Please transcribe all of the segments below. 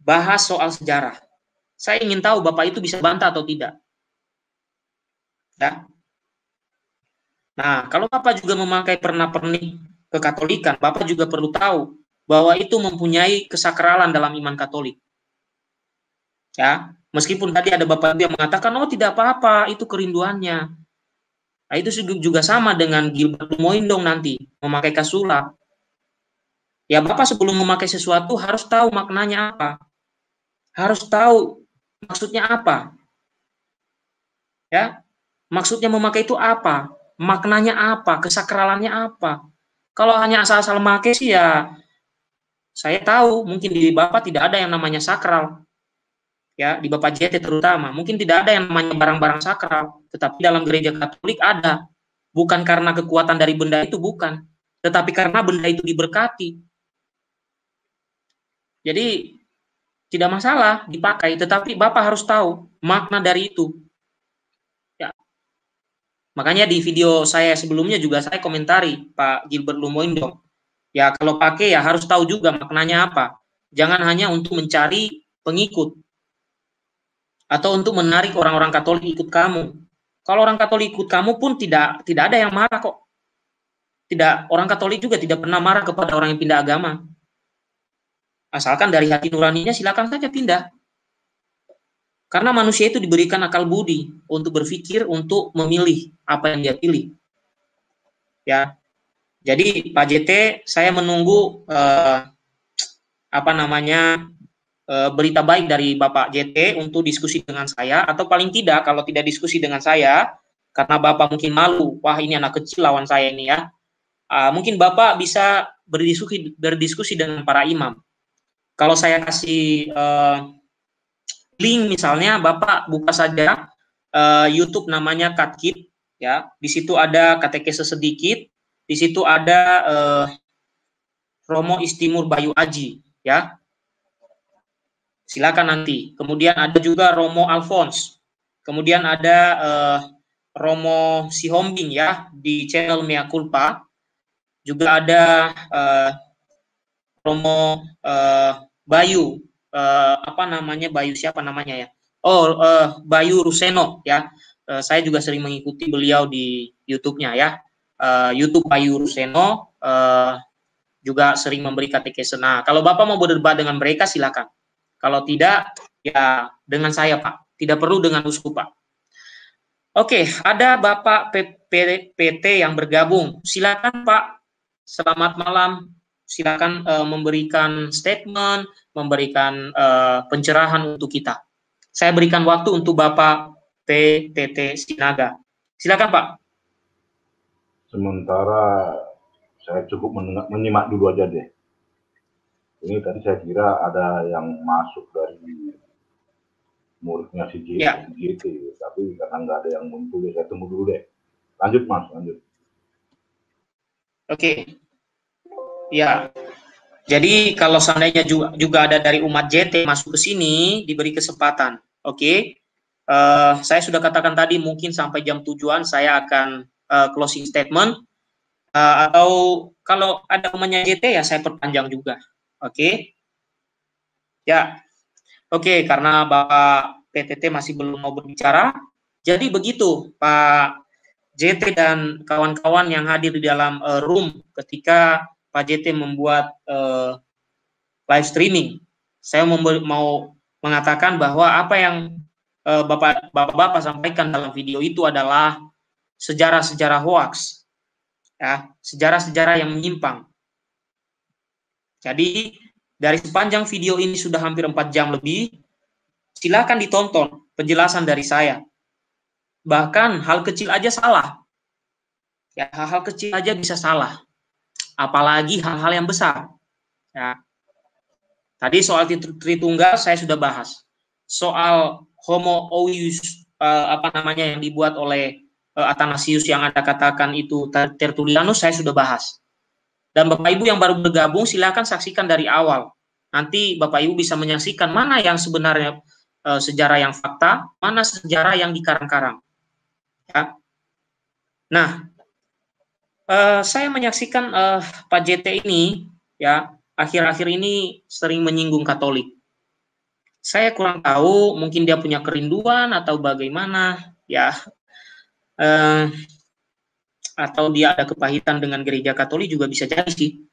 bahas soal sejarah. Saya ingin tahu Bapak itu bisa bantah atau tidak. Ya. Nah, kalau Bapak juga memakai pernak-pernik kekatolikan, Bapak juga perlu tahu bahwa itu mempunyai kesakralan dalam iman Katolik. Ya, meskipun tadi ada Bapak yang mengatakan, oh tidak apa-apa, itu kerinduannya. Nah, itu juga sama dengan Gilbert Lumoindong nanti, memakai kasulap. Ya, Bapak sebelum memakai sesuatu harus tahu maknanya apa. Harus tahu maksudnya apa. Ya, maksudnya memakai itu apa? Maknanya apa? Kesakralannya apa? Kalau hanya asal-asal memakai sih ya, saya tahu mungkin di Bapak tidak ada yang namanya sakral. Ya, di Bapak JT terutama, mungkin tidak ada yang namanya barang-barang sakral, tetapi dalam gereja Katolik ada. Bukan karena kekuatan dari benda itu, bukan, tetapi karena benda itu diberkati. Jadi tidak masalah dipakai, tetapi Bapak harus tahu makna dari itu. Ya. Makanya di video saya sebelumnya juga saya komentari Pak Gilbert Lumoindong. Ya, kalau pakai ya harus tahu juga maknanya apa. Jangan hanya untuk mencari pengikut atau untuk menarik orang-orang Katolik ikut kamu. Kalau orang Katolik ikut kamu pun tidak ada yang marah kok. Tidak, orang Katolik juga tidak pernah marah kepada orang yang pindah agama. Asalkan dari hati nuraninya silakan saja pindah. Karena manusia itu diberikan akal budi untuk berpikir, untuk memilih apa yang dia pilih. Ya. Jadi Pak JT, saya menunggu berita baik dari Bapak JT untuk diskusi dengan saya, atau paling tidak kalau tidak diskusi dengan saya karena Bapak mungkin malu, wah ini anak kecil lawan saya ini ya. Mungkin Bapak bisa berdiskusi dengan para imam. Kalau saya kasih link misalnya, Bapak buka saja YouTube namanya Katkit, ya. Di situ ada katekese sedikit, di situ ada Romo Istimur Bayu Aji, ya. Silakan nanti. Kemudian ada juga Romo Alphonse. Kemudian ada Romo Sihombing ya di channel Mea Culpa. Juga ada Romo Bayu Bayu siapa namanya ya? Oh, Bayu Ruseno ya. Saya juga sering mengikuti beliau di YouTube-nya ya. YouTube Bayu Ruseno juga sering memberi katekese. Nah, kalau Bapak mau berdebat dengan mereka silakan. Kalau tidak, ya dengan saya Pak. Tidak perlu dengan uskup Pak. Oke, ada Bapak PT yang bergabung. Silakan Pak. Selamat malam. Silakan memberikan statement, memberikan pencerahan untuk kita. Saya berikan waktu untuk Bapak PTT Sinaga. Silakan Pak. Sementara saya cukup menyimak dulu aja deh. Ini tadi saya kira ada yang masuk dari muridnya si JT, tapi karena nggak ada yang muncul, saya tunggu dulu deh. Lanjut Mas, lanjut. Oke. Ya. Jadi kalau seandainya juga ada dari umat JT masuk ke sini, diberi kesempatan. Oke. Saya sudah katakan tadi mungkin sampai jam tujuan saya akan closing statement. Atau kalau ada temannya JT ya saya perpanjang juga. Oke. Ya. Oke, karena Bapak PTT masih belum mau berbicara. Jadi begitu Pak JT dan kawan-kawan yang hadir di dalam room ketika Pak JT membuat live streaming. Saya mau mengatakan bahwa apa yang Bapak sampaikan dalam video itu adalah sejarah-sejarah hoax. Ya, sejarah-sejarah yang menyimpang. Jadi dari sepanjang video ini sudah hampir 4 jam lebih, silakan ditonton penjelasan dari saya. Bahkan hal kecil aja salah. Ya, hal-hal kecil aja bisa salah. Apalagi hal-hal yang besar. Ya. Tadi soal Tritunggal saya sudah bahas. Soal Homo Ouius yang dibuat oleh Athanasius yang Anda katakan itu Tertullianus saya sudah bahas. Dan Bapak Ibu yang baru bergabung silakan saksikan dari awal. Nanti Bapak Ibu bisa menyaksikan mana yang sebenarnya sejarah yang fakta, mana sejarah yang dikarang-karang. Ya. Nah, saya menyaksikan Pak JT ini ya akhir-akhir ini sering menyinggung Katolik. Saya kurang tahu, mungkin dia punya kerinduan atau bagaimana, ya, atau dia ada kepahitan dengan gereja Katolik juga bisa jadi sih.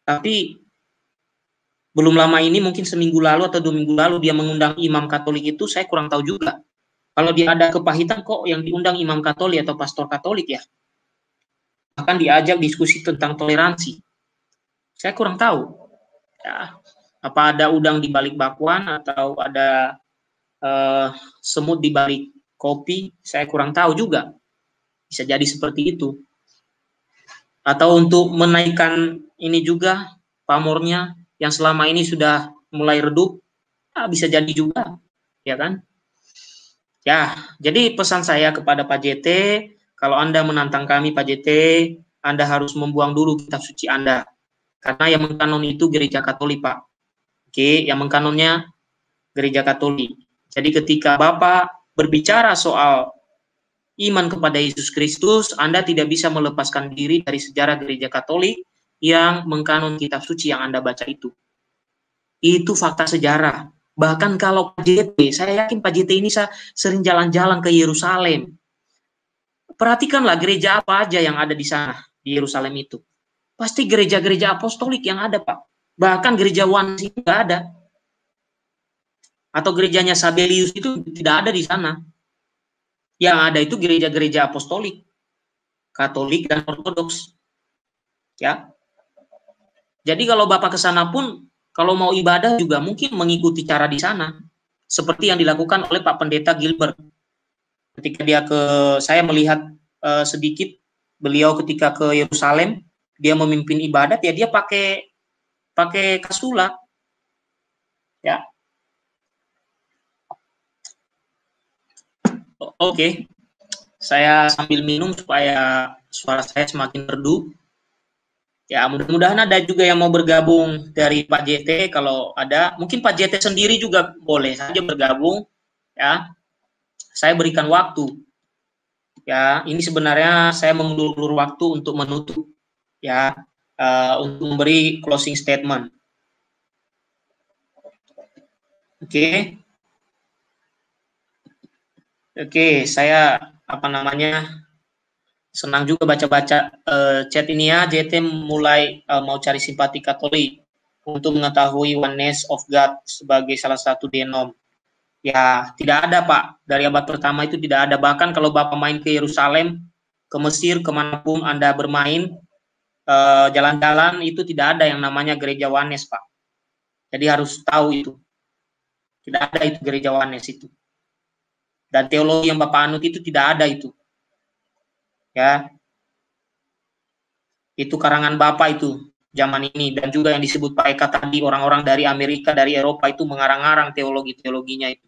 Tapi belum lama ini, mungkin seminggu lalu atau 2 minggu lalu, dia mengundang imam Katolik itu, saya kurang tahu juga. Kalau dia ada kepahitan kok yang diundang imam Katolik atau pastor Katolik ya. Bahkan diajak diskusi tentang toleransi. Saya kurang tahu. Ya, apa ada udang di balik bakwan atau ada semut di balik kopi, saya kurang tahu juga. Bisa jadi seperti itu. Atau untuk menaikkan ini juga pamornya yang selama ini sudah mulai redup, bisa jadi juga, ya kan? Ya, jadi pesan saya kepada Pak JT, kalau Anda menantang kami Pak JT, Anda harus membuang dulu kitab suci Anda. Karena yang mengkanon itu gereja Katolik, Pak. Oke, yang mengkanonnya gereja Katolik. Jadi ketika Bapak berbicara soal iman kepada Yesus Kristus, Anda tidak bisa melepaskan diri dari sejarah gereja Katolik yang mengkanon kitab suci yang Anda baca itu. Itu fakta sejarah. Bahkan kalau Pak JT, saya yakin Pak JT ini sering jalan-jalan ke Yerusalem. Perhatikanlah gereja apa aja yang ada di sana, di Yerusalem itu. Pasti gereja-gereja apostolik yang ada, Pak. Bahkan gereja Oneness itu nggak ada. Atau gerejanya Sabelius itu tidak ada di sana. Yang ada itu gereja-gereja apostolik, Katolik dan Ortodoks. Ya. Jadi kalau Bapak ke sana pun, kalau mau ibadah juga mungkin mengikuti cara di sana. Seperti yang dilakukan oleh Pak Pendeta Gilbert. Ketika dia saya melihat sedikit beliau ketika ke Yerusalem, dia memimpin ibadat, ya dia pakai kasula. Ya. Oke. Saya sambil minum supaya suara saya semakin redup. Ya, mudah-mudahan ada juga yang mau bergabung dari Pak JT. Kalau ada, mungkin Pak JT sendiri juga boleh saja bergabung. Ya, saya berikan waktu. Ya, ini sebenarnya saya mengulur waktu untuk menutup. Ya, untuk memberi closing statement. Oke. Oke, saya senang juga baca-baca chat ini ya. JT mulai mau cari simpati Katolik untuk mengetahui oneness of God sebagai salah satu denom. Ya, tidak ada Pak. Dari abad pertama itu tidak ada. Bahkan kalau Bapak main ke Yerusalem, ke Mesir, kemanapun Anda bermain, jalan-jalan, itu tidak ada yang namanya gereja oneness Pak. Jadi harus tahu itu. Tidak ada itu gereja oneness itu. Dan teologi yang Bapak anut itu tidak ada itu. Ya, itu karangan Bapak itu zaman ini, dan juga yang disebut Pak Eka tadi, orang-orang dari Amerika, dari Eropa itu mengarang-arang teologinya itu,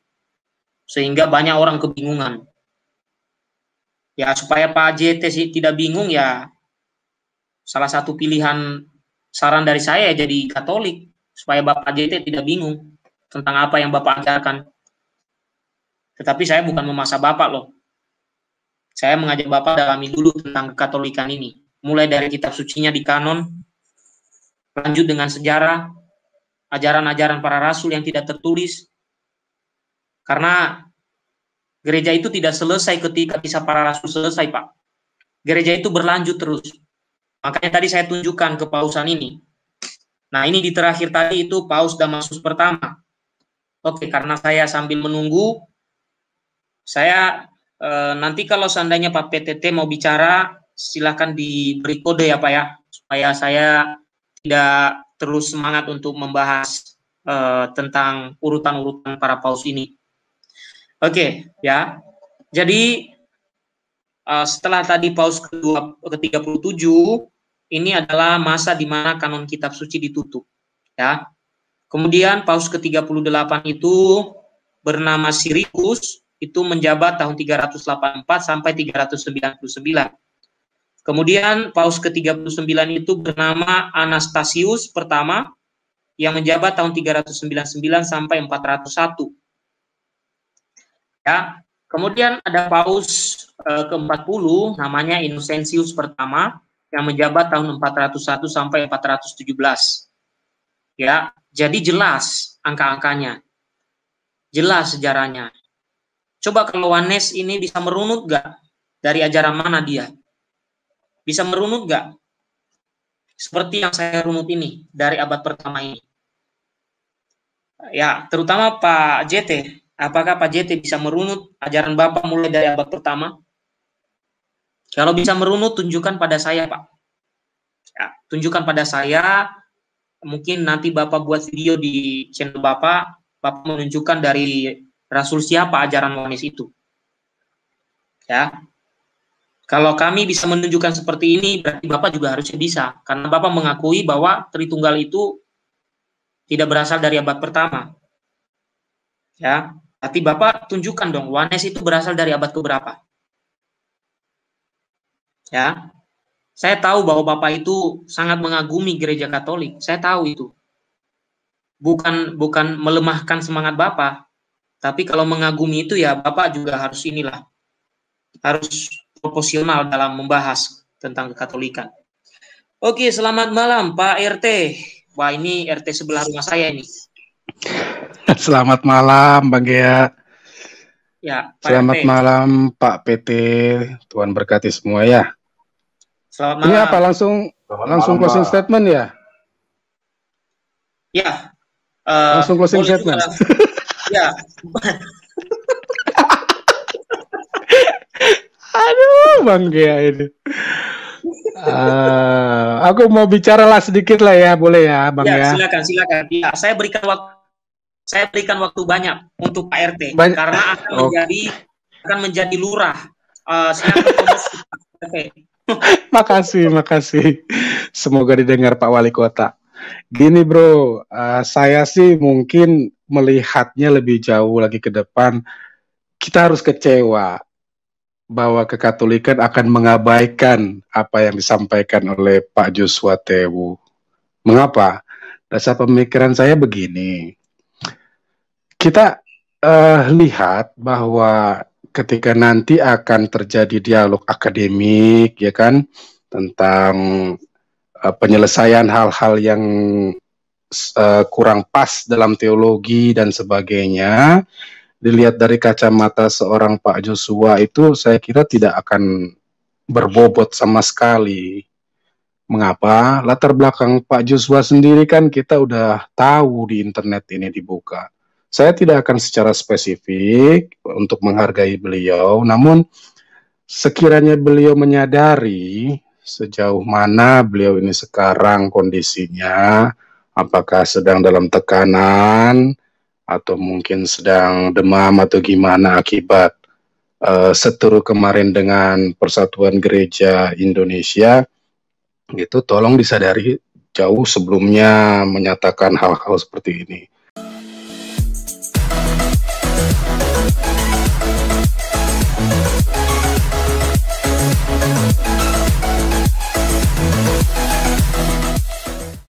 sehingga banyak orang kebingungan. Ya, supaya Pak JT sih tidak bingung, ya salah satu pilihan saran dari saya jadi Katolik, supaya Bapak JT tidak bingung tentang apa yang Bapak ajarkan. Tetapi saya bukan memaksa Bapak loh. Saya mengajak Bapak dalami dulu tentang kekatolikan ini. Mulai dari kitab sucinya di kanon, lanjut dengan sejarah, ajaran-ajaran para rasul yang tidak tertulis. Karena gereja itu tidak selesai ketika kisah para rasul selesai, Pak. Gereja itu berlanjut terus. Makanya tadi saya tunjukkan kepausan ini. Nah, ini di terakhir tadi itu Paus Damasus pertama. Oke, karena saya sambil menunggu, saya nanti kalau seandainya Pak PTT mau bicara, silakan diberi kode ya Pak ya, supaya saya tidak terus semangat untuk membahas tentang urutan-urutan para paus ini. Oke, ya. Jadi setelah tadi paus ke-37, ini adalah masa di mana kanon kitab suci ditutup. Ya. Kemudian paus ke-38 itu bernama Sirius, itu menjabat tahun 384 sampai 399. Kemudian paus ke-39 itu bernama Anastasius pertama, yang menjabat tahun 399 sampai 401. Ya, kemudian ada paus ke-40 namanya Innocentius pertama, yang menjabat tahun 401 sampai 417. Ya, Jadi jelas angka-angkanya, jelas sejarahnya. Coba kalau Wanes ini bisa merunut gak dari ajaran mana dia? Bisa merunut gak? Seperti yang saya runut ini dari abad pertama ini. Ya, terutama Pak JT. Apakah Pak JT bisa merunut ajaran Bapak mulai dari abad pertama? Kalau bisa merunut, tunjukkan pada saya, Pak. Ya, tunjukkan pada saya. Mungkin nanti Bapak buat video di channel Bapak menunjukkan dari Rasul siapa ajaran Wanes itu. Ya. Kalau kami bisa menunjukkan seperti ini, berarti Bapak juga harusnya bisa. Karena Bapak mengakui bahwa Tritunggal itu tidak berasal dari abad pertama. Ya. Berarti Bapak tunjukkan dong, Wanes itu berasal dari abad keberapa. Ya. Saya tahu bahwa Bapak itu sangat mengagumi gereja Katolik. Saya tahu itu. Bukan melemahkan semangat Bapak, tapi kalau mengagumi itu ya Bapak juga harus harus proporsional dalam membahas tentang kekatolikan. Oke, selamat malam Pak RT. Wah, ini RT sebelah rumah saya ini. Selamat malam Bang Gea. Ya, Pak Selamat RT. malam Pak PT. Tuhan berkati semua ya. Selamat malam. Ini apa langsung closing statement ya? Ya. Langsung closing statement. Ya. Aduh, Bang Gea ini. Aku mau bicara lah sedikit lah ya, boleh ya, Bang ya? Silakan. Ya, saya berikan waktu banyak untuk Pak RT karena akan menjadi lurah. Silakan promosi Pak RT. Makasih. Semoga didengar Pak Wali Kota. Gini bro, saya sih mungkin melihatnya lebih jauh lagi ke depan. Kita harus kecewa bahwa kekatolikan akan mengabaikan apa yang disampaikan oleh Pak Joshua Tewu. Mengapa? Dasar pemikiran saya begini. Kita lihat bahwa ketika nanti akan terjadi dialog akademik, ya kan, tentang penyelesaian hal-hal yang kurang pas dalam teologi dan sebagainya, dilihat dari kacamata seorang Pak Joshua itu saya kira tidak akan berbobot sama sekali. Mengapa? Latar belakang Pak Joshua sendiri kan kita udah tahu di internet ini dibuka. Saya tidak akan secara spesifik untuk menghargai beliau, namun sekiranya beliau menyadari sejauh mana beliau ini sekarang kondisinya, apakah sedang dalam tekanan, atau mungkin sedang demam atau gimana akibat seteru kemarin dengan Persatuan Gereja Indonesia, gitu, tolong disadari jauh sebelumnya menyatakan hal-hal seperti ini.